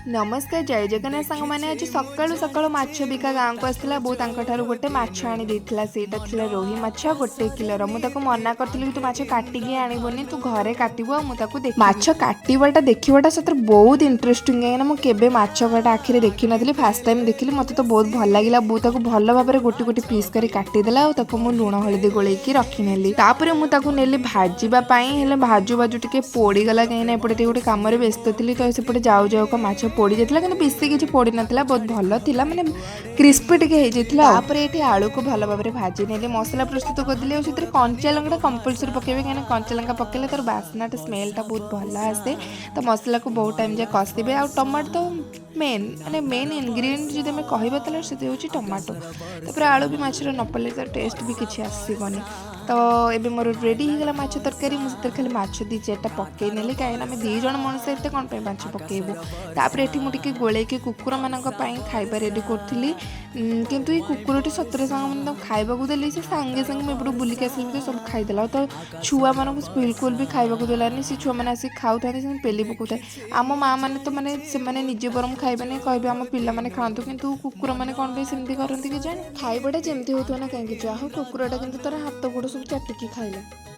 नमस्कार जय जगन्नाथ सांग मैंने आज सकाळु सकाळु माछ बिका गाँव को आसला बो ठारू गोटे माछ आनी देथिला सेटा थिला रोही माछ गोटे किलोर मु ताको मना करथिली कि तू माछ काटिकी आनिबोनी तू घरे काटिबो मु ताको देख माछ काटिबाटा देखिबाटा सतर बहुत इंटरेस्टिंग है ना मु केबे माछ काटा आखिरे देखि नथिली फर्स्ट टाइम देखिली मते तो बहुत भल लागिला बो ताको भल भाबरे गोटी गोटी पीस करी काटी देला और ताको मु लूण हळदी गोळेकी रखी नेली तापरे मु ताको नेली भाजीबा पई हेले भाजू भाजू टिके पोड़ी गला कहीं ना एपटे गोटे काम रे व्यस्त थिली तो सेपटे जाऊ जाऊ का माछ पोड़ी जाता कि बेसी किसी पोड़ी नाला बहुत भल था माने क्रिस्पी टे ये आलू को भल भाव में भाजी नेली मसला प्रस्तुत करदेली और कंचा लंका कंपलसरी पकेबे कहीं कंचा लंका पकेले तार बास्नाटा स्मेलटा बहुत भल आसे तो मसला को बहुत टाइम जाए कषिबे आ टमाटो तो मेन माने मेन इनग्रेडिएंट जो आम कहवा से हूँ टमाटो तापर आलू भी माछर न पड़े तार टेस्ट भी किसी आसबनी तो ये मोर रेडी होगा माछ तरकारी मुझे खाली माछ दी चार्टा पकई नेली कहीं आम दी जन मनुष्य एत कौन माछ पकेबू तापर ये मुझे गोलैकी कुकुर मानक खाଇବା रेडी करी किंतु ये कुकुरटी सतरे सांग मैंने खावा देली से सांगे सांगे मुझे बुलिक आसली सब खाईदेला तो छुआ मानक बिल्कुल भी खावा देलानी से छुआ मैंने आसिक खाऊ था पेली पकाए आम माँ मैंने तो मैंने से निजे बरम खाइबे कहे आम पिला मैंने खातु किंतु कुकुर मैंने कौन पे सेमती करती कि जाने खाइबाटा जमती होता ना कहीं चाह कुकुरटा कि तार हाथ गोड़ सब चाटिकी खाइला।